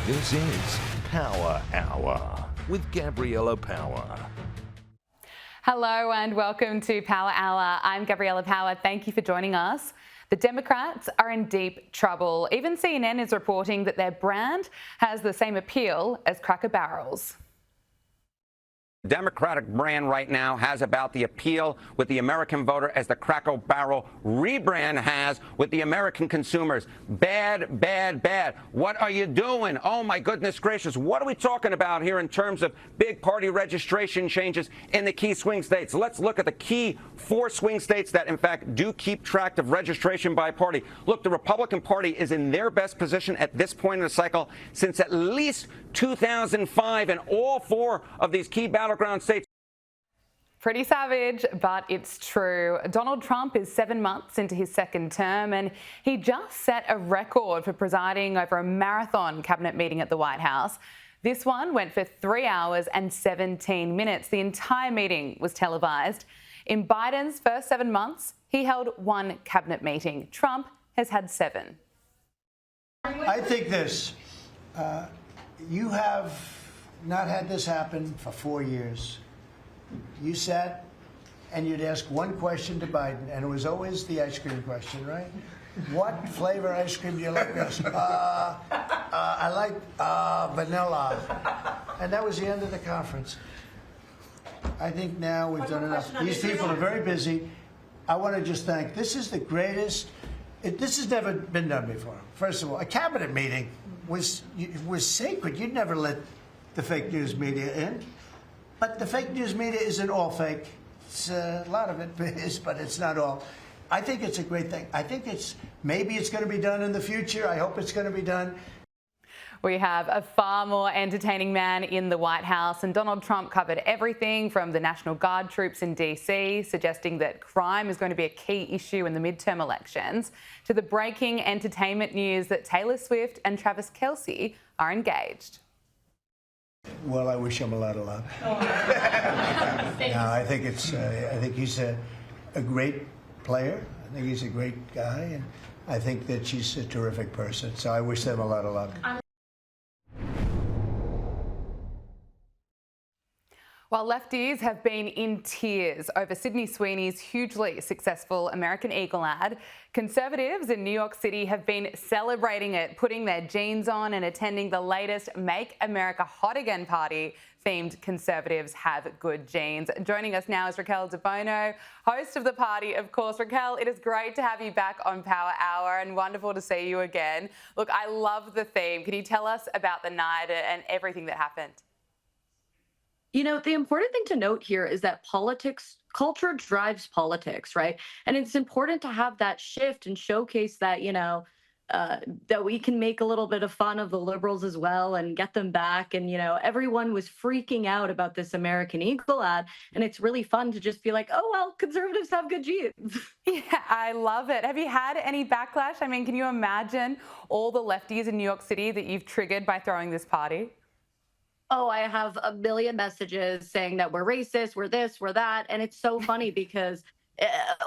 This is Power Hour with Gabriella Power. Hello and welcome to Power Hour. I'm Gabriella Power. Thank you for joining us. The Democrats are in deep trouble. Even CNN is reporting that their brand has the same appeal as Cracker Barrels. Democratic brand right now has about the appeal with the American voter as the Cracker Barrel rebrand has with the American consumers. Bad, bad, bad. What are you doing? Oh, my goodness gracious. What are we talking about here in terms of big party registration changes in the key swing states? Let's look at the key 4 swing states that, in fact, do keep track of registration by party. Look, the Republican Party is in their best position at this point in the cycle since at least 2005, and all 4 of these key battleground states. Pretty savage, but it's true. Donald Trump is 7 months into his second term, and he just set a record for presiding over a marathon cabinet meeting at the White House. This one went for 3 hours and 17 minutes. The entire meeting was televised. In Biden's first 7 months, he held 1 cabinet meeting. Trump has had 7. I think this. You have not had this happen for 4 years. You sat and you'd ask one question to Biden, and it was always the ice cream question, right? What flavor ice cream do you like best? I like vanilla. And that was the end of the conference. I think now we've done enough. These people are very busy. I want to just thank, this is the greatest, this has never been done before. First of all, a cabinet meeting was sacred. You'd never let the fake news media in. But the fake news media isn't all fake. It's, a lot of it is, but it's not all. I think it's a great thing. I think maybe it's going to be done in the future. I hope it's going to be done. We have a far more entertaining man in the White House, and Donald Trump covered everything from the National Guard troops in DC, suggesting that crime is going to be a key issue in the midterm elections, to the breaking entertainment news that Taylor Swift and Travis Kelce are engaged. Well, I wish him a lot of luck. No, I think I think he's a great player. I think he's a great guy, and I think that she's a terrific person. So I wish them a lot of luck. While lefties have been in tears over Sydney Sweeney's hugely successful American Eagle ad, conservatives in New York City have been celebrating it, putting their jeans on and attending the latest Make America Hot Again party themed Conservatives Have Good Genes. Joining us now is Raquel DeBono, host of the party, of course. Raquel, it is great to have you back on Power Hour and wonderful to see you again. Look, I love the theme. Can you tell us about the night and everything that happened? You know, the important thing to note here is that culture drives politics, right? And it's important to have that shift and showcase that, that we can make a little bit of fun of the liberals as well and get them back. And, everyone was freaking out about this American Eagle ad. And it's really fun to just be like, oh, well, conservatives have good genes. Yeah, I love it. Have you had any backlash? I mean, can you imagine all the lefties in New York City that you've triggered by throwing this party? Oh, I have a million messages saying that we're racist, we're this, we're that. And it's so funny because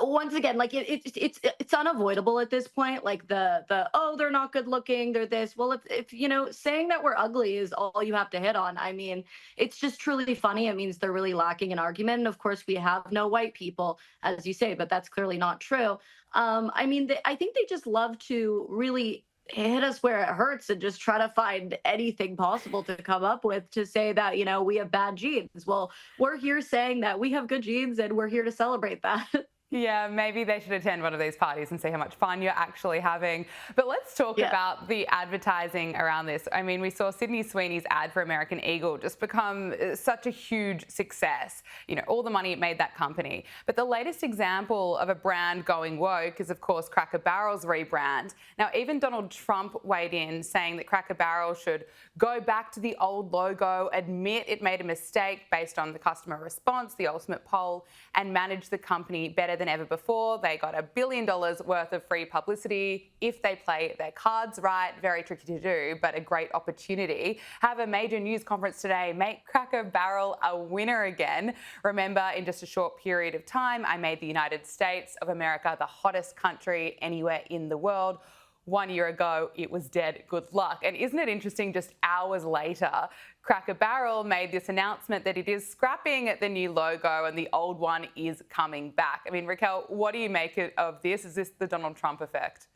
once again, like it's unavoidable at this point. Like oh, they're not good looking, they're this. Well, if saying that we're ugly is all you have to hit on, I mean, it's just truly funny. It means they're really lacking an argument. And of course, we have no white people, as you say, but that's clearly not true. I think they just love to really hit us where it hurts and just try to find anything possible to come up with to say that, we have bad genes. Well, we're here saying that we have good genes and we're here to celebrate that. Yeah, maybe they should attend one of these parties and see how much fun you're actually having. But let's talk about the advertising around this. I mean, we saw Sydney Sweeney's ad for American Eagle just become such a huge success. All the money it made that company. But the latest example of a brand going woke is, of course, Cracker Barrel's rebrand. Now, even Donald Trump weighed in, saying that Cracker Barrel should go back to the old logo, admit it made a mistake based on the customer response, the ultimate poll, and manage the company better than ever before. They got $1 billion worth of free publicity if they play their cards right. Very tricky to do, but a great opportunity. Have a major news conference today. Make Cracker Barrel a winner again. Remember, in just a short period of time, I made the United States of America the hottest country anywhere in the world. 1 year ago, it was dead. Good luck. And isn't it interesting, just hours later, Cracker Barrel made this announcement that it is scrapping the new logo and the old one is coming back. I mean, Raquel, what do you make of this? Is this the Donald Trump effect?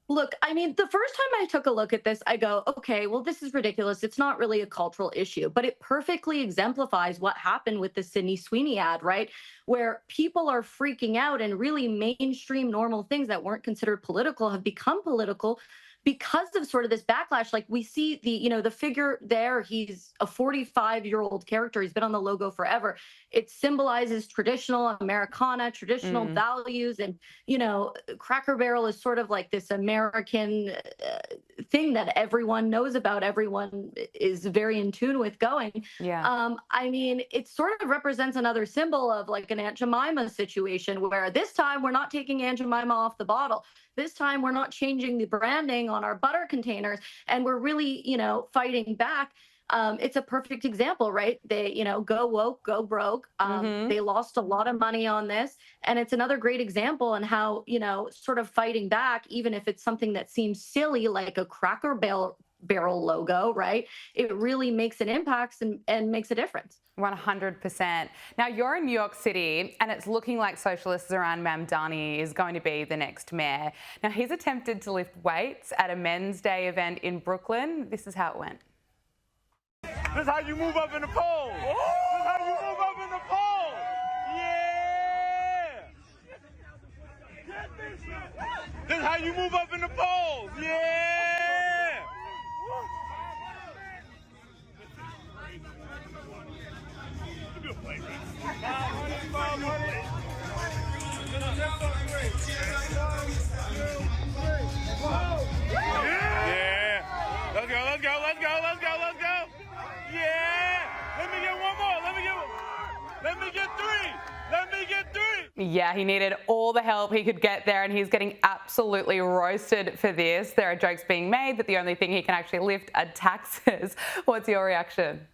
Look, I mean, the first time I took a look at this, I go, okay, well, this is ridiculous. It's not really a cultural issue, but it perfectly exemplifies what happened with the Sydney Sweeney ad, right? Where people are freaking out and really mainstream normal things that weren't considered political have become political because of sort of this backlash. Like we see the figure there, he's a 45-year-old character. He's been on the logo forever. It symbolizes traditional Americana, traditional values. And, Cracker Barrel is sort of like this American thing that everyone knows about. Everyone is very in tune with going. Yeah. I mean, it sort of represents another symbol of like an Aunt Jemima situation where this time we're not taking Aunt Jemima off the bottle. This time we're not changing the branding on our butter containers, and we're really, fighting back. It's a perfect example, right? They, go woke, go broke. They lost a lot of money on this. And it's another great example on how, sort of fighting back, even if it's something that seems silly, like a Cracker Barrel logo, right? It really makes an impact and makes a difference. 100%. Now, you're in New York City, and it's looking like socialists around Mamdani is going to be the next mayor. Now, he's attempted to lift weights at a Men's Day event in Brooklyn. This is how it went. This is how you move up in the polls. This is how you move up in the polls. Yeah. This is how you move up in the polls. Yeah. Yeah. Let's go. Yeah. Let me get one more. Let me get three. Yeah, he needed all the help he could get there, and he's getting absolutely roasted for this. There are jokes being made that the only thing he can actually lift are taxes. What's your reaction?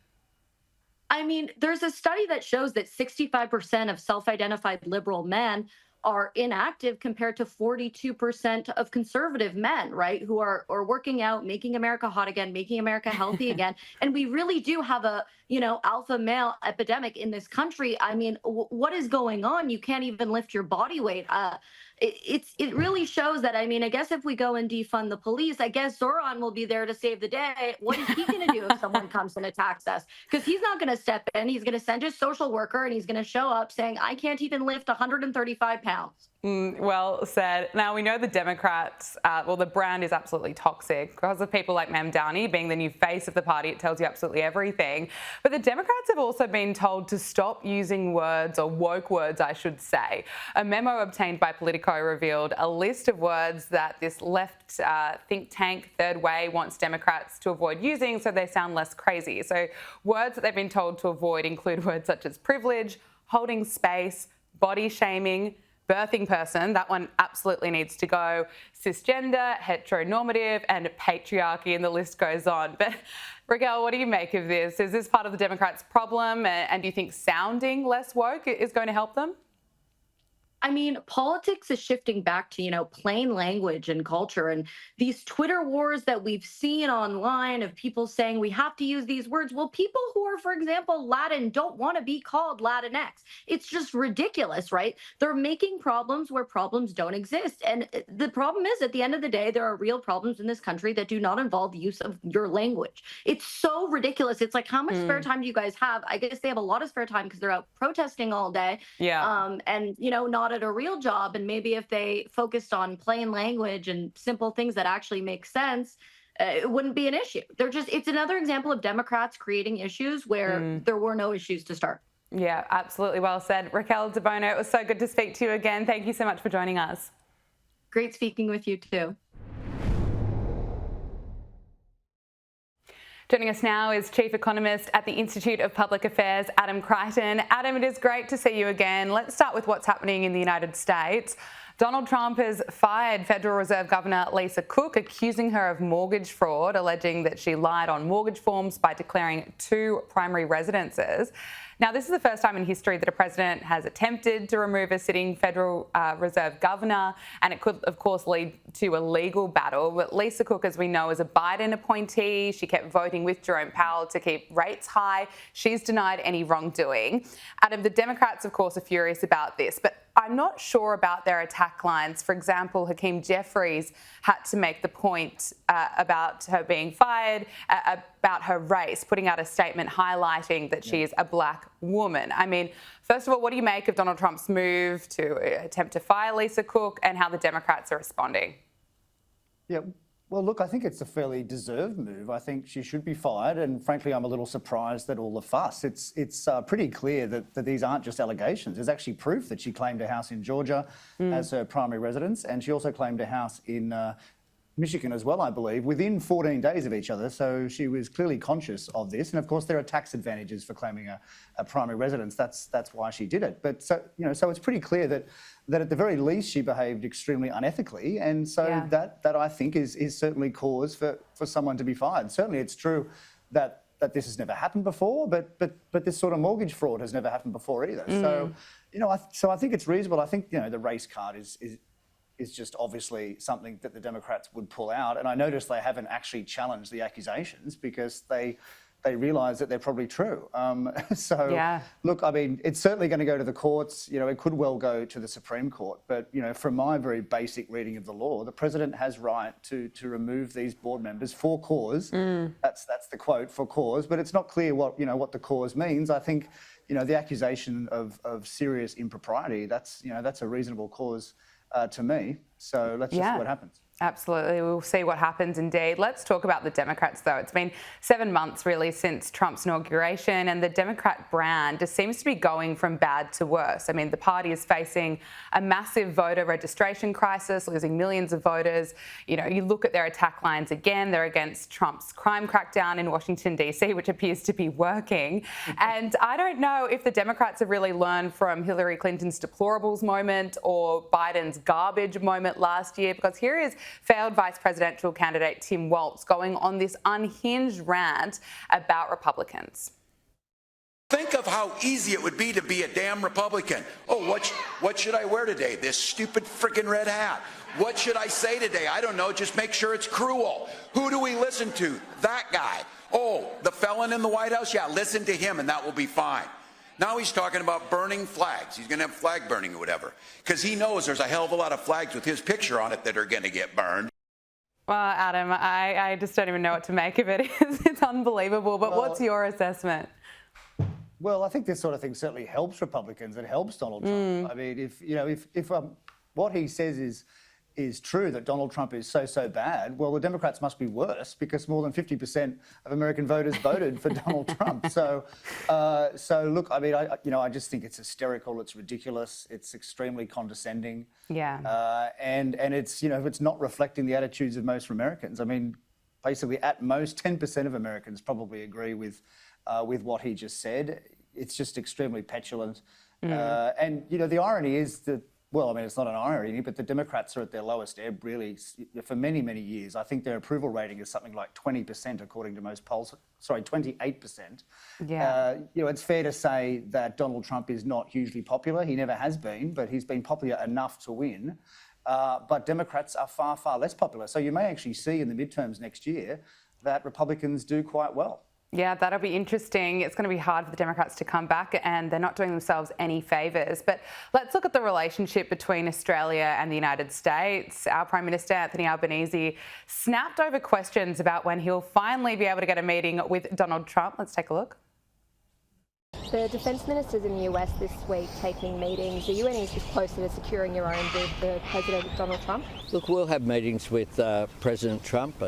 I mean, there's a study that shows that 65% of self-identified liberal men are inactive compared to 42% of conservative men, right, who are working out, making America hot again, making America healthy again. And we really do have a, alpha male epidemic in this country. I mean, what is going on? You can't even lift your body weight. It really shows that, I mean, I guess if we go and defund the police, I guess Zoran will be there to save the day. What is he going to do if someone comes and attacks us? Because he's not going to step in. He's going to send his social worker, and he's going to show up saying, I can't even lift 135 pounds. Well said. Now, we know the Democrats, the brand is absolutely toxic because of people like Mamdani being the new face of the party. It tells you absolutely everything. But the Democrats have also been told to stop using words, or woke words, I should say. A memo obtained by Politico revealed a list of words that this left think tank Third Way wants Democrats to avoid using so they sound less crazy. So words that they've been told to avoid include words such as privilege, holding space, body shaming, birthing person, that one absolutely needs to go, cisgender, heteronormative, and patriarchy, and the list goes on. But Raquel, what do you make of this? Is this part of the Democrats' problem, and do you think sounding less woke is going to help them? I mean, politics is shifting back to, plain language and culture. And these Twitter wars that we've seen online of people saying we have to use these words. Well, people who are, for example, Latin don't want to be called Latinx. It's just ridiculous, right? They're making problems where problems don't exist. And the problem is, at the end of the day, there are real problems in this country that do not involve the use of your language. It's so ridiculous. It's like, how much spare time do you guys have? I guess they have a lot of spare time because they're out protesting all day. Yeah. And, not at a real job. And maybe if they focused on plain language and simple things that actually make sense, it wouldn't be an issue. It's another example of Democrats creating issues where there were no issues to start. Yeah, absolutely. Well said. Raquel De Bono, it was so good to speak to you again. Thank you so much for joining us. Great speaking with you too. Joining us now is Chief Economist at the Institute of Public Affairs, Adam Crichton. Adam, it is great to see you again. Let's start with what's happening in the United States. Donald Trump has fired Federal Reserve Governor Lisa Cook, accusing her of mortgage fraud, alleging that she lied on mortgage forms by declaring 2 primary residences. Now, this is the first time in history that a president has attempted to remove a sitting Federal Reserve governor, and it could, of course, lead to a legal battle. But Lisa Cook, as we know, is a Biden appointee. She kept voting with Jerome Powell to keep rates high. She's denied any wrongdoing. Adam, the Democrats, of course, are furious about this, but I'm not sure about their attack lines. For example, Hakeem Jeffries had to make the point about her being fired, about her race, putting out a statement highlighting that she is a black woman. I mean, first of all, what do you make of Donald Trump's move to attempt to fire Lisa Cook and how the Democrats are responding? Yeah. Well, look, I think it's a fairly deserved move. I think she should be fired, and frankly, I'm a little surprised at all the fuss. It's pretty clear that these aren't just allegations. There's actually proof that she claimed a house in Georgia as her primary residence, and she also claimed a house in Michigan as well, I believe, within 14 days of each other. So she was clearly conscious of this. And of course, there are tax advantages for claiming a primary residence. That's why she did it. But so it's pretty clear that at the very least she behaved extremely unethically. And so that I think is certainly cause for someone to be fired. Certainly, it's true that this has never happened before, but this sort of mortgage fraud has never happened before either. So I think it's reasonable. I think the race card is just obviously something that the Democrats would pull out. And I noticed they haven't actually challenged the accusations because they realise that they're probably true. Look, I mean, it's certainly going to go to the courts. It could well go to the Supreme Court. But, from my very basic reading of the law, the president has right to remove these board members for cause. That's the quote, for cause. But it's not clear what the cause means. I think, the accusation of serious impropriety, that's a reasonable cause to me. So let's just see what happens. Absolutely. We'll see what happens indeed. Let's talk about the Democrats, though. It's been 7 months, really, since Trump's inauguration, and the Democrat brand just seems to be going from bad to worse. I mean, the party is facing a massive voter registration crisis, losing millions of voters. You look at their attack lines again, they're against Trump's crime crackdown in Washington, D.C., which appears to be working. And I don't know if the Democrats have really learned from Hillary Clinton's deplorables moment or Biden's garbage moment last year, because here is failed vice presidential candidate Tim Walz going on this unhinged rant about Republicans. Think of how easy it would be to be a damn Republican. Oh, what should I wear today? This stupid freaking red hat. What should I say today? I don't know. Just make sure it's cruel. Who do we listen to? That guy. Oh, the felon in the White House? Yeah, listen to him and that will be fine. Now he's talking about burning flags. He's going to have flag burning or whatever, because he knows there's a hell of a lot of flags with his picture on it that are going to get burned. Well, Adam, I just don't even know what to make of it. It's unbelievable. But what's your assessment? Well, I think this sort of thing certainly helps Republicans. It helps Donald Trump. I mean, if what he says is true, that Donald Trump is so bad, well, the Democrats must be worse, because more than 50% of American voters voted for Donald Trump. So look, I mean, I just think it's hysterical. It's ridiculous. It's extremely condescending. Yeah. And it's it's not reflecting the attitudes of most Americans. I mean, basically, at most 10% of Americans probably agree with what he just said. It's just extremely petulant. And the irony is that, well, I mean, it's not an irony, but the Democrats are at their lowest ebb, really, for many, many years. I think their approval rating is something like 20%, according to most polls. Sorry, 28%. Yeah. It's fair to say that Donald Trump is not hugely popular. He never has been, but he's been popular enough to win. But Democrats are far, far less popular. So you may actually see in the midterms next year that Republicans do quite well. Yeah, that'll be interesting. It's going to be hard for the Democrats to come back, and they're not doing themselves any favours. But let's look at the relationship between Australia and the United States. Our Prime Minister, Anthony Albanese, snapped over questions about when he'll finally be able to get a meeting with Donald Trump. Let's take a look. The defence ministers in the US this week taking meetings. Are you any closer to securing your own with the President Donald Trump? Look, we'll have meetings with President Trump,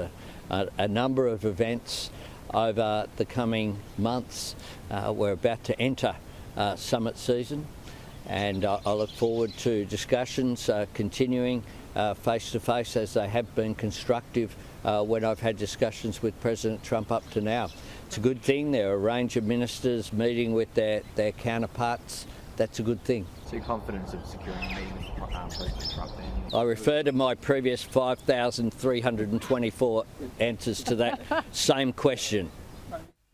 a number of events over the coming months. We're about to enter summit season, and I look forward to discussions continuing face-to-face, as they have been constructive when I've had discussions with President Trump up to now. It's a good thing. There are a range of ministers meeting with their counterparts that's a good thing. So your confidence of securing a meeting with President Trump then? I refer to my previous 5,324 answers to that same question.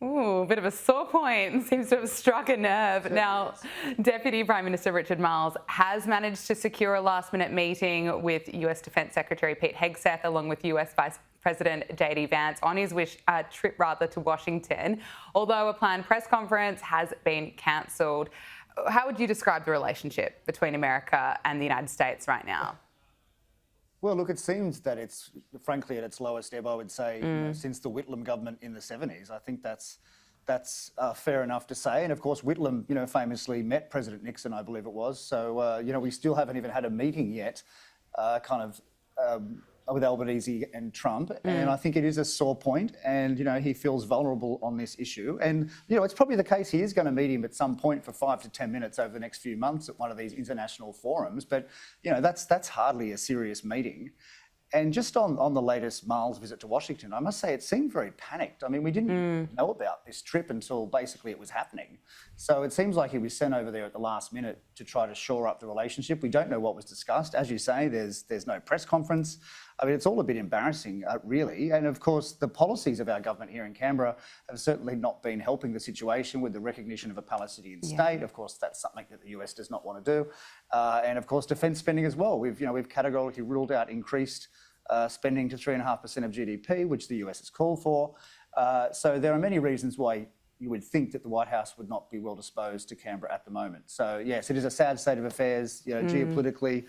Ooh, a bit of a sore point. Seems to have struck a nerve. Now, Deputy Prime Minister Richard Marles has managed to secure a last-minute meeting with US Defence Secretary Pete Hegseth, along with US Vice President JD Vance, on his trip to Washington, although a planned press conference has been cancelled. How would you describe the relationship between America and the United States right now? Well, look, it seems that it's, frankly, at its lowest ebb, I would say, you know, since the Whitlam government in the 70s. I think that's fair enough to say. And of course, Whitlam, you know, famously met President Nixon, I believe it was. So, you know, we still haven't even had a meeting yet, with Albanese and Trump. And I think it is a sore point. And, you know, he feels vulnerable on this issue. And, you know, it's probably the case he is going to meet him at some point for 5 to 10 minutes over the next few months at one of these international forums. But, you know, that's hardly a serious meeting. And just on the latest Marles visit to Washington, I must say it seemed very panicked. I mean, we didn't know about this trip until basically it was happening. So it seems like he was sent over there at the last minute to try to shore up the relationship. We don't know what was discussed. As you say, there's no press conference. I mean, it's all a bit embarrassing, really. And of course, the policies of our government here in Canberra have certainly not been helping the situation with the recognition of a Palestinian state. Of course, that's something that the US does not want to do. And of course, defence spending as well. We've categorically ruled out increased spending to 3.5% of GDP, which the US has called for. So there are many reasons why you would think that the White House would not be well disposed to Canberra at the moment. So yes, it is a sad state of affairs. You know, geopolitically,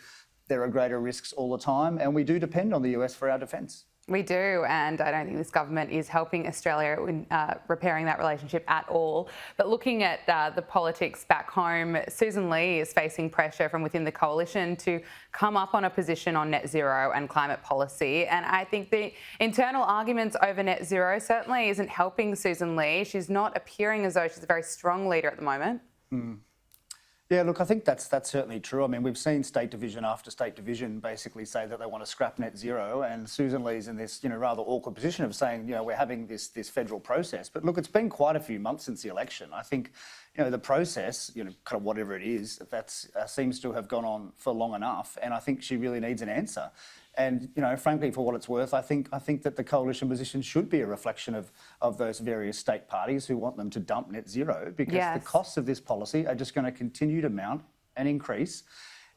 there are greater risks all the time, and we do depend on the US for our defence. We do, and I don't think this government is helping Australia in repairing that relationship at all. But looking at the politics back home, Susan Lee is facing pressure from within the coalition to come up on a position on net zero and climate policy. And I think the internal arguments over net zero certainly isn't helping Susan Lee. She's not appearing as though she's a very strong leader at the moment. Yeah, look, I think that's certainly true. I mean, we've seen state division after state division basically say that they want to scrap net zero, and Susan Lee's in this, you know, rather awkward position of saying, you know, we're having this federal process. But look, it's been quite a few months since the election. I think, you know, the process, you know, kind of whatever it is, that seems to have gone on for long enough, and I think she really needs an answer. And, you know, frankly, for what it's worth, I think that the coalition position should be a reflection of those various state parties who want them to dump net zero, because the costs of this policy are just going to continue to mount and increase.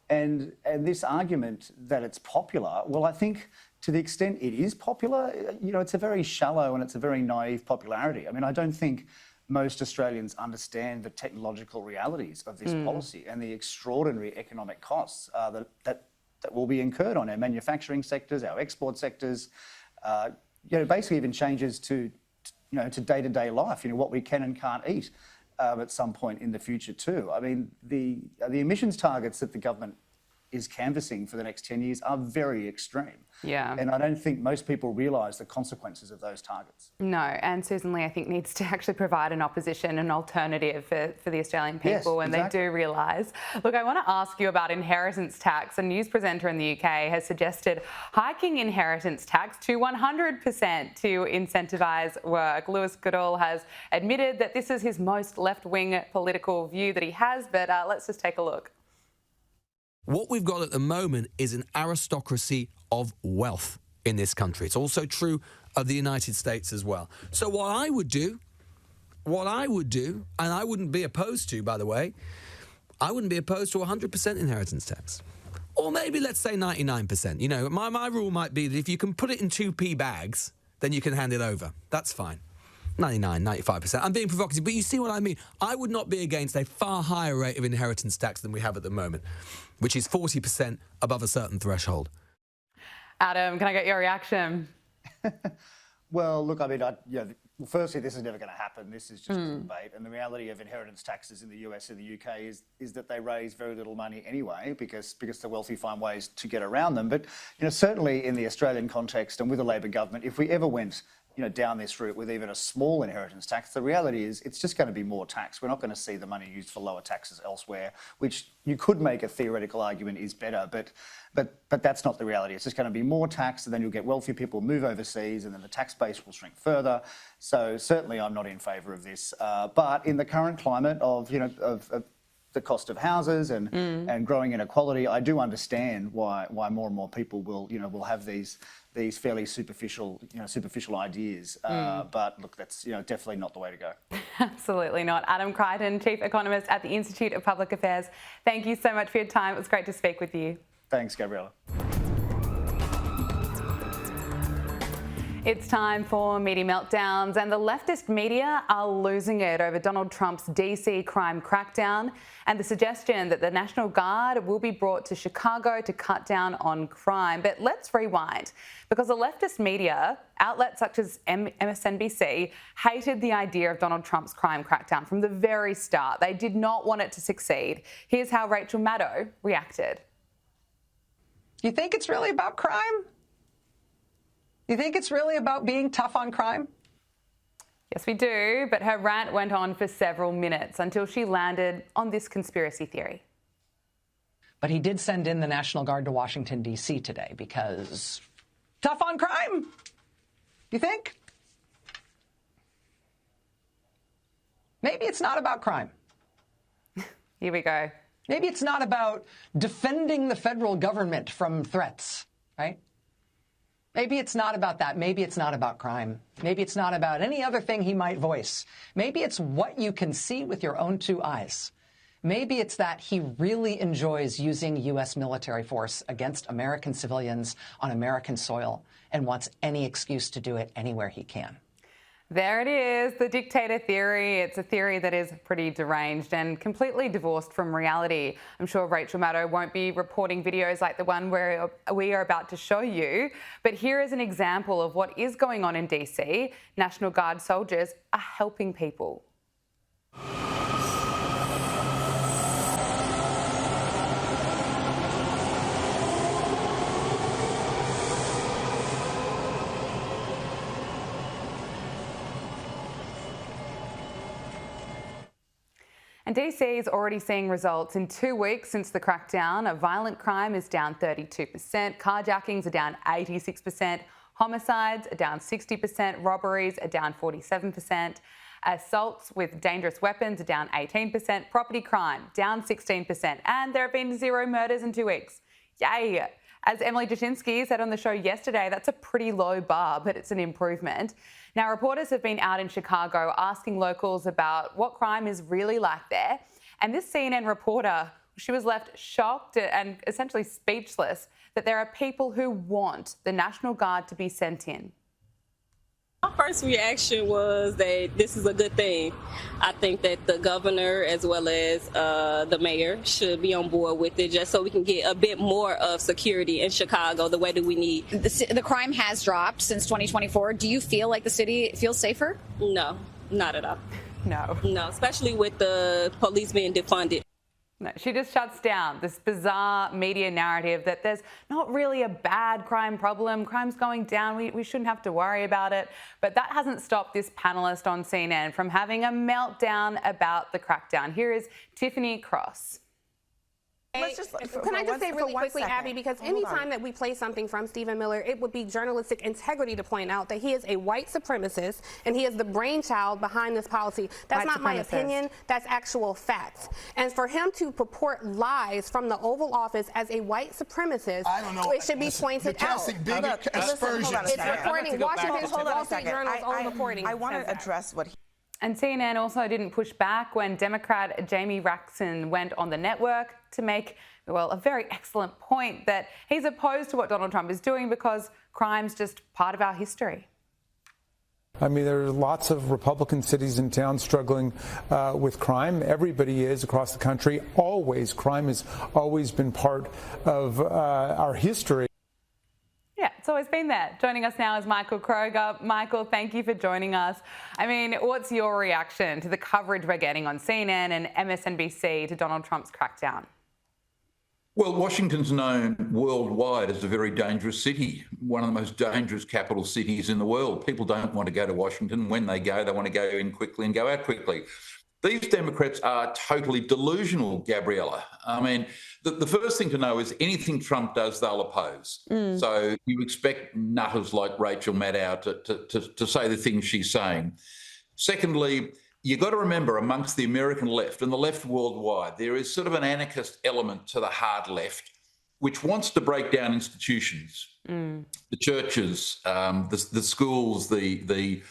And this argument that it's popular, well, I think to the extent it is popular, you know, it's a very shallow and it's a very naive popularity. I mean, I don't think most Australians understand the technological realities of this policy and the extraordinary economic costs that will be incurred on our manufacturing sectors, our export sectors, you know, basically even changes to day-to-day life, you know, what we can and can't eat at some point in the future too. I mean, the emissions targets that the government is canvassing for the next 10 years are very extreme. Yeah. And I don't think most people realise the consequences of those targets. No, and Susan Lee, I think, needs to actually provide an opposition, an alternative for the Australian people, and they do realise. Look, I want to ask you about inheritance tax. A news presenter in the UK has suggested hiking inheritance tax to 100% to incentivise work. Lewis Goodall has admitted that this is his most left-wing political view that he has, but let's just take a look. What we've got at the moment is an aristocracy of wealth in this country. It's also true of the United States as well. So what I would do, and I wouldn't be opposed to, by the way, I wouldn't be opposed to 100% inheritance tax. Or maybe let's say 99%. You know, my rule might be that if you can put it in 2p bags, then you can hand it over. That's fine. 99, 95%. I'm being provocative, but you see what I mean. I would not be against a far higher rate of inheritance tax than we have at the moment, which is 40% above a certain threshold. Adam, can I get your reaction? Well, look, I mean, firstly, this is never going to happen. This is just a debate. And the reality of inheritance taxes in the US and the UK is that they raise very little money anyway, because the wealthy find ways to get around them. But, you know, certainly in the Australian context and with the Labor government, if we ever went, you know, down this route with even a small inheritance tax, the reality is it's just going to be more tax. We're not going to see the money used for lower taxes elsewhere, which you could make a theoretical argument is better, but that's not the reality. It's just going to be more tax, and then you'll get wealthy people move overseas, and then the tax base will shrink further. So certainly I'm not in favour of this. But in the current climate of the cost of houses and growing inequality, I do understand why more and more people will have these fairly superficial ideas. But look, that's definitely not the way to go. Absolutely not. Adam Crichton, Chief Economist at the Institute of Public Affairs. Thank you so much for your time. It was great to speak with you. Thanks, Gabriella. It's time for media meltdowns, and the leftist media are losing it over Donald Trump's DC crime crackdown and the suggestion that the National Guard will be brought to Chicago to cut down on crime. But let's rewind, because the leftist media, outlets such as MSNBC, hated the idea of Donald Trump's crime crackdown from the very start. They did not want it to succeed. Here's how Rachel Maddow reacted. You think it's really about crime? You think it's really about being tough on crime? Yes, we do, but her rant went on for several minutes until she landed on this conspiracy theory. But he did send in the National Guard to Washington, D.C. today because tough on crime, you think? Maybe it's not about crime. Here we go. Maybe it's not about defending the federal government from threats, right? Maybe it's not about that. Maybe it's not about crime. Maybe it's not about any other thing he might voice. Maybe it's what you can see with your own two eyes. Maybe it's that he really enjoys using U.S. military force against American civilians on American soil and wants any excuse to do it anywhere he can. There it is, the dictator theory. It's a theory that is pretty deranged and completely divorced from reality. I'm sure Rachel Maddow won't be reporting videos like the one where we are about to show you. But here is an example of what is going on in DC. National Guard soldiers are helping people. And DC is already seeing results in 2 weeks since the crackdown. Violent crime is down 32%, carjackings are down 86%, homicides are down 60%, robberies are down 47%, assaults with dangerous weapons are down 18%, property crime down 16%, and there have been 0 murders in 2 weeks. Yay! As Emily Jashinsky said on the show yesterday, that's a pretty low bar, but it's an improvement. Now, reporters have been out in Chicago asking locals about what crime is really like there. And this CNN reporter, she was left shocked and essentially speechless that there are people who want the National Guard to be sent in. My first reaction was that this is a good thing. I think that the governor as well as the mayor should be on board with it just so we can get a bit more of security in Chicago the way that we need. The crime has dropped since 2024. Do you feel like the city feels safer? No, not at all. No. No, especially with the police being defunded. No, she just shuts down this bizarre media narrative that there's not really a bad crime problem. Crime's going down. We shouldn't have to worry about it. But that hasn't stopped this panellist on CNN from having a meltdown about the crackdown. Here is Tiffany Cross. Can I just say really quickly, Abby, because anytime that we play something from Stephen Miller, it would be journalistic integrity to point out that he is a white supremacist and he is the brainchild behind this policy. That's not my opinion, that's actual facts. And for him to purport lies from the Oval Office as a white supremacist, I don't know. it should be pointed out. It's reporting Washington Wall Street Journal's own reporting. I want to address what he... And CNN also didn't push back when Democrat Jamie Raxon went on the network to make, well, a very excellent point that he's opposed to what Donald Trump is doing because crime's just part of our history. I mean, there are lots of Republican cities and towns struggling with crime. Everybody is across the country. Always, crime has always been part of our history. Yeah, it's always been there. Joining us now is Michael Kroger. Michael, thank you for joining us. I mean, what's your reaction to the coverage we're getting on CNN and MSNBC to Donald Trump's crackdown? Well, Washington's known worldwide as a very dangerous city, one of the most dangerous capital cities in the world. People don't want to go to Washington. When they go, they want to go in quickly and go out quickly. These Democrats are totally delusional, Gabriella. I mean, the first thing to know is anything Trump does, they'll oppose. So you expect nutters like Rachel Maddow to say the things she's saying. Secondly, you've got to remember, amongst the American left and the left worldwide, there is sort of an anarchist element to the hard left, which wants to break down institutions, the churches, the schools, the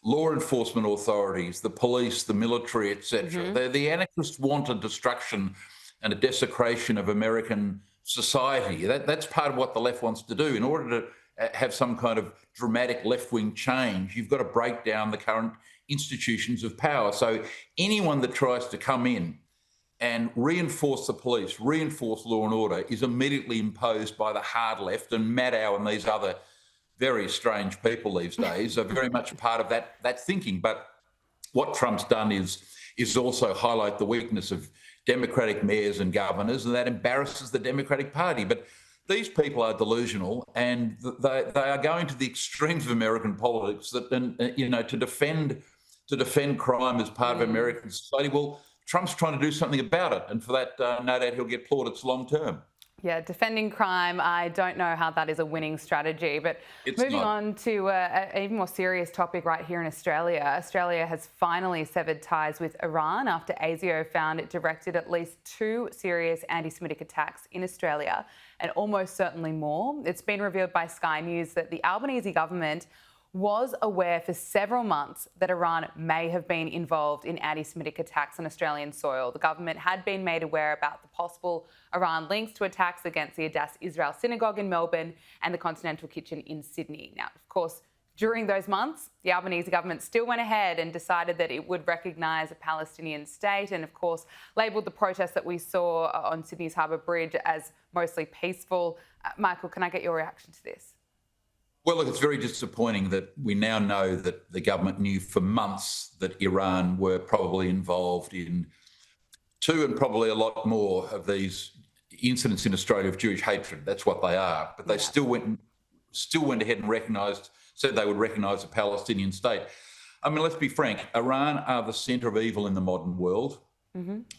law enforcement authorities, the police, the military, etc. The anarchists want a destruction and a desecration of American society. That's part of what the left wants to do. In order to have some kind of dramatic left-wing change, you've got to break down the current institutions of power. So anyone that tries to come in and reinforce the police, reinforce law and order, is immediately imposed by the hard left, and Maddow and these other very strange people these days are very much part of that thinking. But what Trump's done is also highlight the weakness of Democratic mayors and governors, and that embarrasses the Democratic Party. But these people are delusional, and they are going to the extremes of American politics to defend crime as part of American society. Well, Trump's trying to do something about it, and for that, no doubt he'll get plaudits long term. Yeah, defending crime, I don't know how that is a winning strategy. But moving on to an even more serious topic right here in Australia. Australia has finally severed ties with Iran after ASIO found it directed at least 2 serious anti-Semitic attacks in Australia, and almost certainly more. It's been revealed by Sky News that the Albanese government was aware for several months that Iran may have been involved in anti-Semitic attacks on Australian soil. The government had been made aware about the possible Iran links to attacks against the Adass Israel Synagogue in Melbourne and the Continental Kitchen in Sydney. Now, of course, during those months, the Albanese government still went ahead and decided that it would recognise a Palestinian state, and of course labelled the protests that we saw on Sydney's Harbour Bridge as mostly peaceful. Michael, can I get your reaction to this? Well, look, it's very disappointing that we now know that the government knew for months that Iran were probably involved in 2 and probably a lot more of these incidents in Australia of Jewish hatred. That's what they are. But they still went ahead and said they would recognise a Palestinian state. I mean, let's be frank, Iran are the centre of evil in the modern world.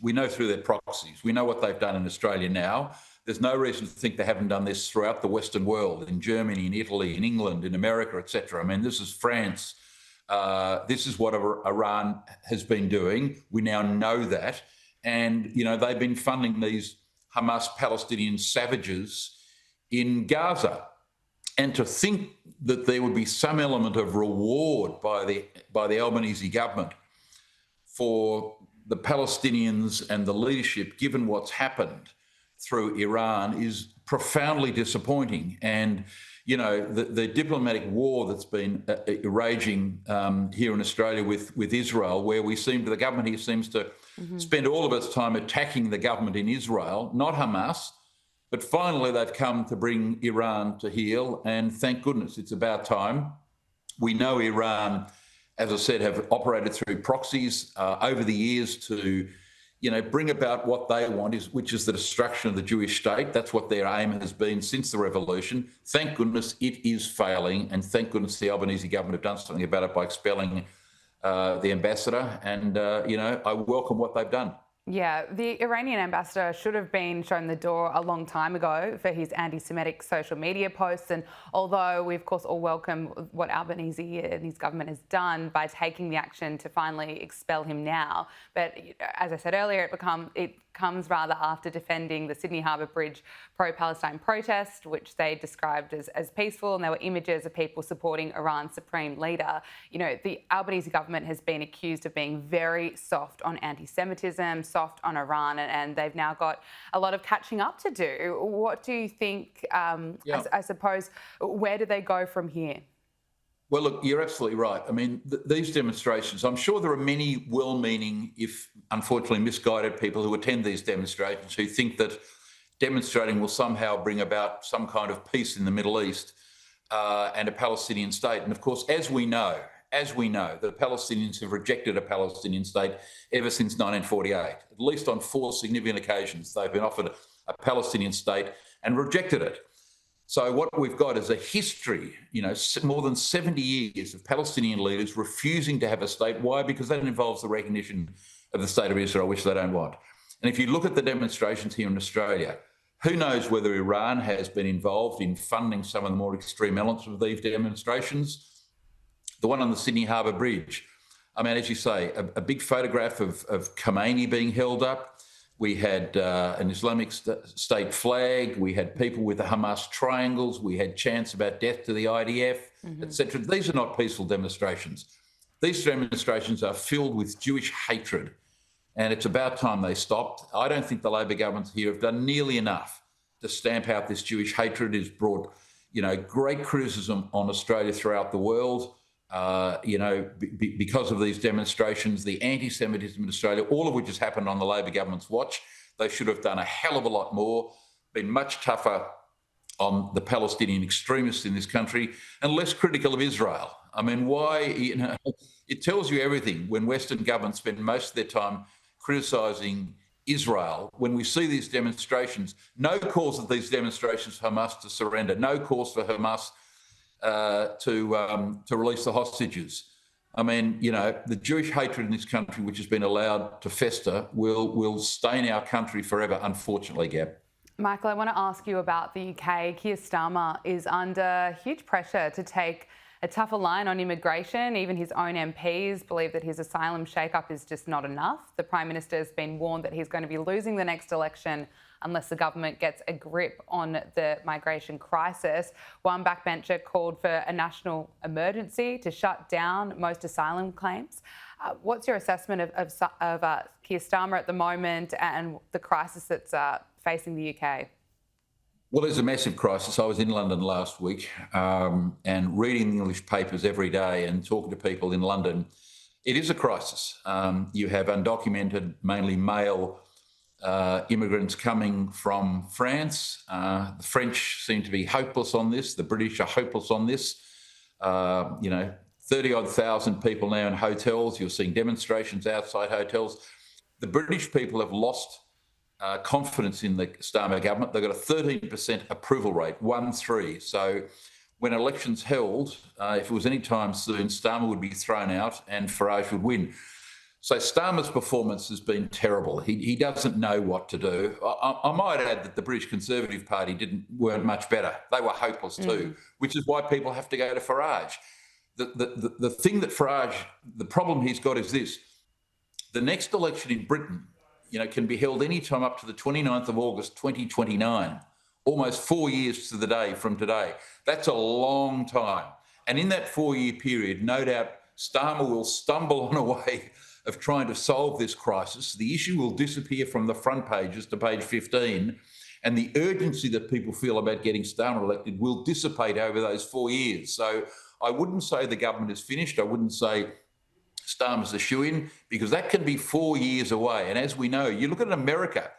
We know through their proxies. We know what they've done in Australia now. There's no reason to think they haven't done this throughout the Western world, in Germany, in Italy, in England, in America, etc. I mean, this is France. This is what Iran has been doing. We now know that. And, they've been funding these Hamas Palestinian savages in Gaza. And to think that there would be some element of reward by the Albanese government for the Palestinians and the leadership, given what's happened through Iran, is profoundly disappointing. And, the diplomatic war that's been raging here in Australia with Israel, where the government here seems to spend all of its time attacking the government in Israel, not Hamas. But finally, they've come to bring Iran to heel, and thank goodness it's about time. We know Iran, as I said, have operated through proxies over the years to bring about what they want, which is the destruction of the Jewish state. That's what their aim has been since the revolution. Thank goodness it is failing, and thank goodness the Albanese government have done something about it by expelling the ambassador. And, I welcome what they've done. Yeah, the Iranian ambassador should have been shown the door a long time ago for his anti-Semitic social media posts. And although we, of course, all welcome what Albanese and his government has done by taking the action to finally expel him now, but as I said earlier, it comes rather after defending the Sydney Harbour Bridge pro-Palestine protest, which they described as peaceful, and there were images of people supporting Iran's supreme leader. The Albanese government has been accused of being very soft on anti-Semitism, soft on Iran, and they've now got a lot of catching up to do. What do you think, I suppose, where do they go from here? Well, look, you're absolutely right. I mean, these demonstrations, I'm sure there are many well-meaning, if unfortunately misguided people who attend these demonstrations who think that demonstrating will somehow bring about some kind of peace in the Middle East and a Palestinian state. And of course, as we know, the Palestinians have rejected a Palestinian state ever since 1948. At least on 4 significant occasions, they've been offered a Palestinian state and rejected it. So what we've got is a history, more than 70 years of Palestinian leaders refusing to have a state. Why? Because that involves the recognition of the state of Israel, which they don't want. And if you look at the demonstrations here in Australia, who knows whether Iran has been involved in funding some of the more extreme elements of these demonstrations? The one on the Sydney Harbour Bridge, I mean, as you say, a big photograph of Khomeini being held up. We had an Islamic State flag. We had people with the Hamas triangles. We had chants about death to the IDF, etc. These are not peaceful demonstrations. These demonstrations are filled with Jewish hatred, and it's about time they stopped. I don't think the Labor government here have done nearly enough to stamp out this Jewish hatred. It's brought, great criticism on Australia throughout the world. Because of these demonstrations, the anti-Semitism in Australia, all of which has happened on the Labor government's watch. They should have done a hell of a lot more, been much tougher on the Palestinian extremists in this country, and less critical of Israel. I mean, why? It tells you everything when Western governments spend most of their time criticising Israel. When we see these demonstrations, no calls of these demonstrations for Hamas to surrender, no calls for Hamas to release the hostages. I mean, the Jewish hatred in this country, which has been allowed to fester, will stain our country forever, unfortunately, Gab. Michael, I want to ask you about the UK. Keir Starmer is under huge pressure to take a tougher line on immigration. Even his own MPs believe that his asylum shake-up is just not enough. The Prime Minister has been warned that he's going to be losing the next election unless the government gets a grip on the migration crisis. One backbencher called for a national emergency to shut down most asylum claims. What's your assessment of Keir Starmer at the moment and the crisis that's facing the UK? Well, there's a massive crisis. I was in London last week and reading the English papers every day and talking to people in London. It is a crisis. You have undocumented, mainly male immigrants coming from France. The French seem to be hopeless on this. The British are hopeless on this. 30-odd thousand people now in hotels. You're seeing demonstrations outside hotels. The British people have lost confidence in the Starmer government. They've got a 13% approval rate, 1-3. So when elections held, if it was any time soon, Starmer would be thrown out and Farage would win. So Starmer's performance has been terrible. He doesn't know what to do. I might add that the British Conservative Party weren't much better. They were hopeless too, which is why people have to go to Farage. The thing that Farage, the problem he's got is this. The next election in Britain, can be held any time up to the 29th of August, 2029, almost 4 years to the day from today. That's a long time. And in that 4-year period, no doubt Starmer will stumble on a way of trying to solve this crisis. The issue will disappear from the front pages to page 15, and the urgency that people feel about getting Starmer elected will dissipate over those 4 years. So I wouldn't say the government is finished. I wouldn't say Starmer's a shoo-in, because that can be 4 years away. And as we know, you look at America,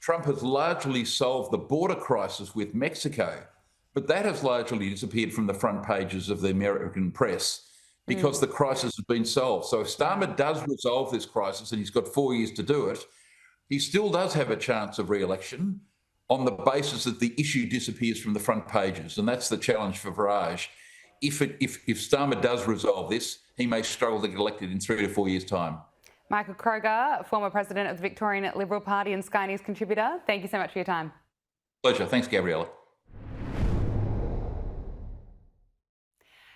Trump has largely solved the border crisis with Mexico, but that has largely disappeared from the front pages of the American press because the crisis has been solved. So if Starmer does resolve this crisis, and he's got 4 years to do it, he still does have a chance of re-election on the basis that the issue disappears from the front pages. And that's the challenge for Farage. If Starmer does resolve this, he may struggle to get elected in 3 to 4 years' time. Michael Kroger, former president of the Victorian Liberal Party and Sky News contributor, thank you so much for your time. Pleasure. Thanks, Gabriella.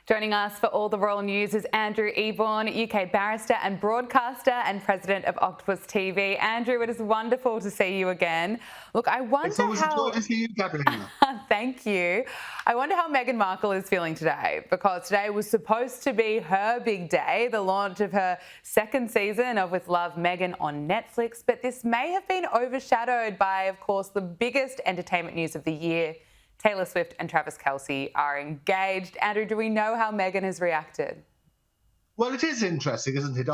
Joining us for all the royal news is Andrew Eborn, UK barrister and broadcaster and president of Octopus TV. Andrew, it is wonderful to see you again. Look, I wonder it's always a joy to see you, Gabriella. Thank you. I wonder how Meghan Markle is feeling today, because today was supposed to be her big day, the launch of her second season of With Love, Meghan on Netflix. But this may have been overshadowed by, of course, the biggest entertainment news of the year. Taylor Swift and Travis Kelce are engaged. Andrew, do we know how Meghan has reacted? Well, it is interesting, isn't it?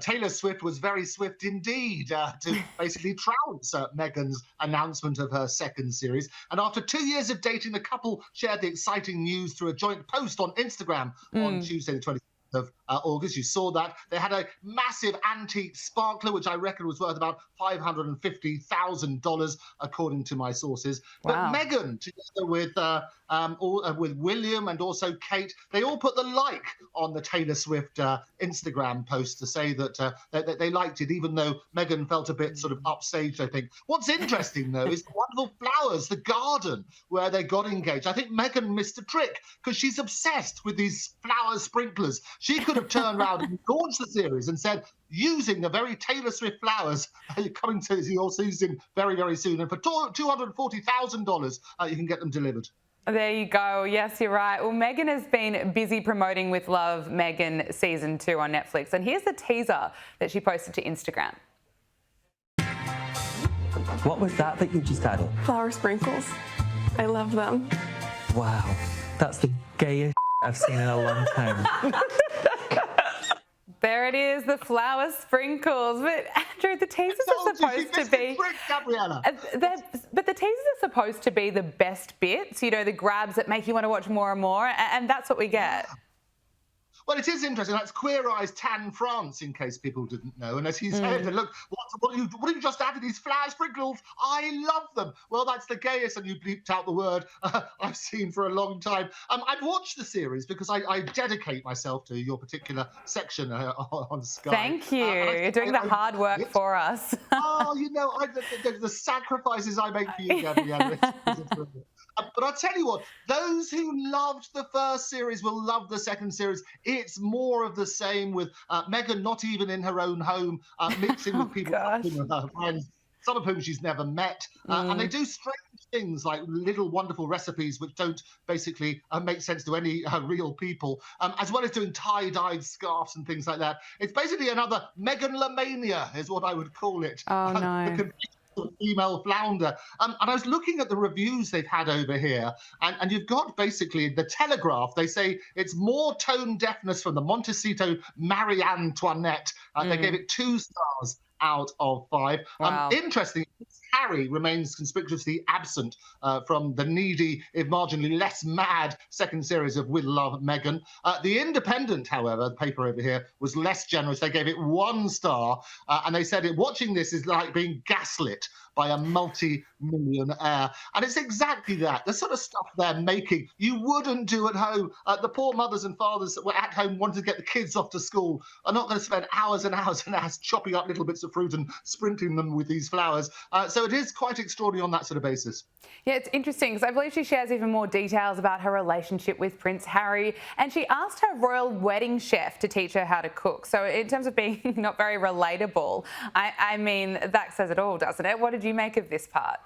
Taylor Swift was very swift indeed to basically trounce Meghan's announcement of her second series. And after 2 years of dating, the couple shared the exciting news through a joint post on Instagram on Tuesday, the 26th of August. You saw that. They had a massive antique sparkler, which I reckon was worth about $550,000, according to my sources. Wow. But Meghan, together with William and also Kate, they all put the like on the Taylor Swift Instagram post to say that they liked it, even though Meghan felt a bit sort of upstaged, I think. What's interesting, though, is the wonderful flowers, the garden where they got engaged. I think Meghan missed a trick because she's obsessed with these flower sprinklers. She could have turned around and launched the series and said, using the very Taylor Swift flowers coming to your season very, very soon. And for $240,000, you can get them delivered. There you go. Yes, you're right. Well, Meghan has been busy promoting With Love, Meghan Season 2 on Netflix. And here's the teaser that she posted to Instagram. What was that you just added? Flower sprinkles. I love them. Wow, that's the gayest I've seen in a long time. There it is, the flower sprinkles. But Andrew, the teasers are supposed to be... But the teasers are supposed to be the best bits, you know, the grabs that make you want to watch more and more, and that's what we get. Well, it is interesting. That's Queer Eye's Tan France, in case people didn't know. And as he said, look, what have you just added? These flower sprinkles? I love them. Well, that's the gayest, and you bleeped out the word, I've seen for a long time. I've watched the series because I dedicate myself to your particular section on Sky. Thank you. You're doing the hard work for us. Oh, you know, the sacrifices I make for you, Gabriella. But I'll tell you what, those who loved the first series will love the second series. It's more of the same with Meghan not even in her own home, mixing with people, with her friends, some of whom she's never met. And they do strange things like little wonderful recipes which don't basically make sense to any real people, as well as doing tie-dyed scarves and things like that. It's basically another Meghan-lamania is what I would call it. Oh, no. Female flounder. And I was looking at the reviews they've had over here, and you've got basically the Telegraph. They say it's more tone deafness from the Montecito Marie Antoinette. They gave it 2 stars out of 5. Wow. Interesting. Harry remains conspicuously absent from the needy, if marginally less mad, second series of With Love, Meghan. The Independent, however, the paper over here, was less generous. They gave it 1 star, and they said watching this is like being gaslit by a multi-millionaire. And it's exactly that, the sort of stuff they're making you wouldn't do at home. The poor mothers and fathers that were at home wanting to get the kids off to school are not going to spend hours and hours and hours chopping up little bits of fruit and sprinting them with these flowers. So it is quite extraordinary on that sort of basis. Yeah, it's interesting because I believe she shares even more details about her relationship with Prince Harry, and she asked her royal wedding chef to teach her how to cook. So in terms of being not very relatable, I mean, that says it all, doesn't it? What did you make of this part?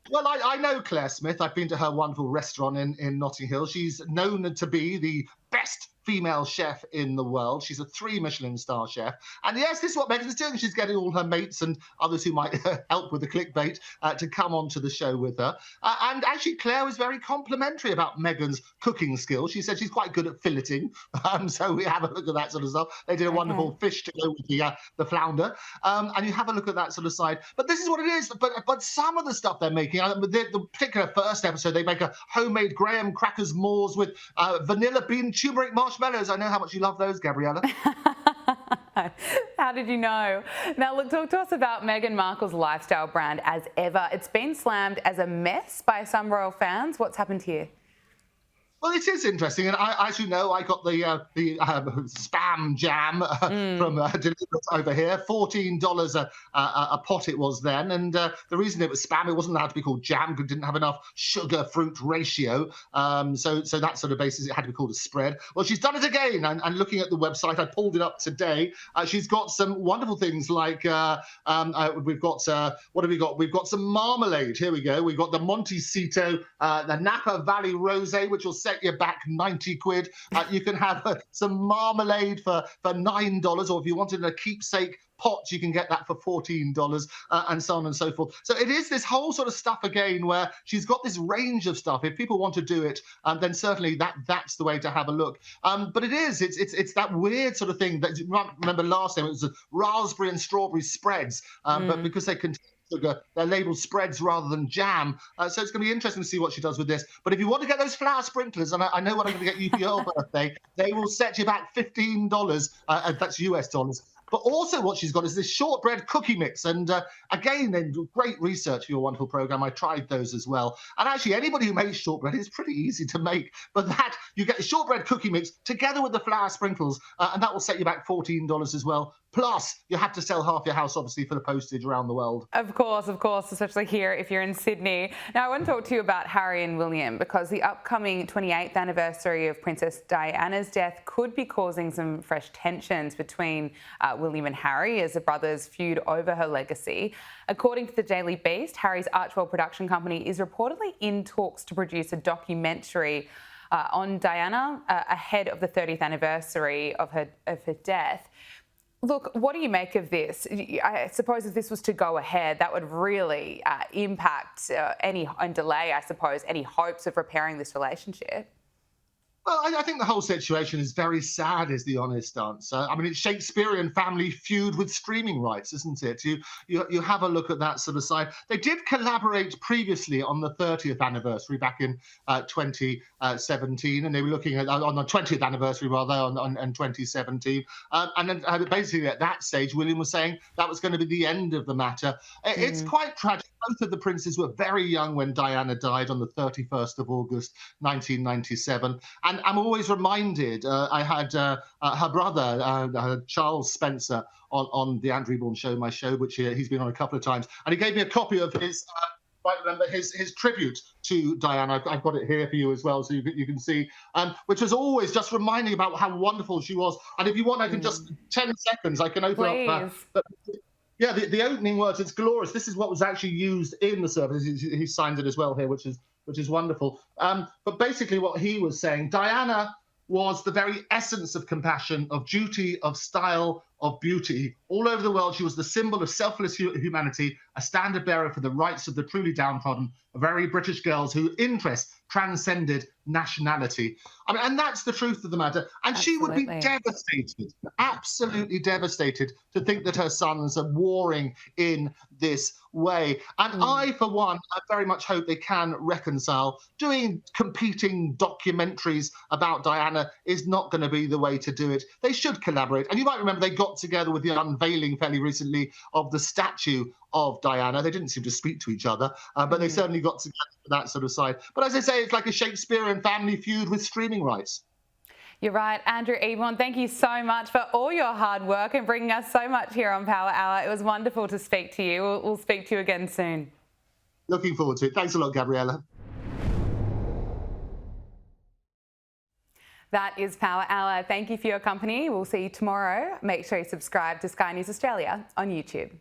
Well, I know Claire Smith. I've been to her wonderful restaurant in Notting Hill. She's known to be the best female chef in the world. She's a 3 Michelin star chef. And yes, this is what Meghan's doing. She's getting all her mates and others who might help with the clickbait to come onto the show with her. And actually, Claire was very complimentary about Meghan's cooking skills. She said she's quite good at filleting. So we have a look at that sort of stuff. They did a wonderful fish to go with the flounder. And you have a look at that sort of side. But this is what it is. But some of the stuff they're making, the particular first episode, they make a homemade graham crackers Moors with vanilla bean turmeric marshmallows. I know how much you love those, Gabriella. How did you know? Now, look, talk to us about Meghan Markle's lifestyle brand As Ever. It's been slammed as a mess by some royal fans. What's happened here? Well, it is interesting, and as you know, I got the spam jam from delivered over here. $14 a pot it was then, and the reason it was spam, it wasn't allowed to be called jam because it didn't have enough sugar-fruit ratio. So that sort of basis, it had to be called a spread. Well, she's done it again, and looking at the website, I pulled it up today. She's got some wonderful things like we've got what have we got? We've got some marmalade. Here we go. We've got the Montecito, the Napa Valley Rosé, which will set you back 90 quid. You can have some marmalade for $9, or if you wanted a keepsake pot, you can get that for $14, and so on and so forth. So it is this whole sort of stuff again where she's got this range of stuff. If people want to do it, then certainly that's the way to have a look. But it's that weird sort of thing that you might remember last time. It was the raspberry and strawberry spreads, but because they contain sugar, they're labelled spreads rather than jam. So it's going to be interesting to see what she does with this. But if you want to get those flower sprinklers, and I know what I'm going to get you for your birthday, they will set you back $15. That's US dollars. But also what she's got is this shortbread cookie mix. And again, then great research for your wonderful program. I tried those as well. And actually, anybody who makes shortbread, it's pretty easy to make. But you get the shortbread cookie mix together with the flour sprinkles, and that will set you back $14 as well. Plus, you have to sell half your house, obviously, for the postage around the world. Of course, especially here if you're in Sydney. Now, I want to talk to you about Harry and William because the upcoming 28th anniversary of Princess Diana's death could be causing some fresh tensions between William and Harry as the brothers feud over her legacy. According to the Daily Beast, Harry's Archwell production company is reportedly in talks to produce a documentary on Diana ahead of the 30th anniversary of her death. Look, what do you make of this? I suppose if this was to go ahead, that would really impact and delay, I suppose, any hopes of repairing this relationship. Well, I think the whole situation is very sad, is the honest answer. I mean, it's Shakespearean family feud with streaming rights, isn't it? You have a look at that sort of side. They did collaborate previously on the 30th anniversary back in 2017, and they were looking at on the 20th anniversary rather in 2017. And then basically at that stage, William was saying that was going to be the end of the matter. It's quite tragic. Both of the princes were very young when Diana died on the 31st of August, 1997. And I'm always reminded, I had her brother, Charles Spencer, on the Andrew Bourne Show, my show, which he's been on a couple of times. And he gave me a copy of his, I remember, his tribute to Diana. I've got it here for you as well, so you can see, which was always just reminding about how wonderful she was. And if you want, I can just, 10 seconds, I can open up. Yeah, the opening words, it's glorious. This is what was actually used in the service. He signed it as well here, which is wonderful. But basically what he was saying, Diana was the very essence of compassion, of duty, of style, of beauty. All over the world, she was the symbol of selfless humanity, a standard bearer for the rights of the truly downtrodden, a very British girls whose interest transcended nationality. I mean, and that's the truth of the matter. And she would be devastated, absolutely devastated, to think that her sons are warring in this way. And I, for one, I very much hope they can reconcile. Doing competing documentaries about Diana is not going to be the way to do it. They should collaborate. And you might remember they got together with the unveiling fairly recently of the statue of Diana. They didn't seem to speak to each other, but they certainly got together for that sort of side. But as I say, it's like a Shakespearean family feud with streaming rights. You're right, Andrew Ebon, thank you so much for all your hard work and bringing us so much here on Power Hour. It was wonderful to speak to you. We'll speak to you again soon. Looking forward to it. Thanks a lot, Gabriella. That is Power Hour. Thank you for your company. We'll see you tomorrow. Make sure you subscribe to Sky News Australia on YouTube.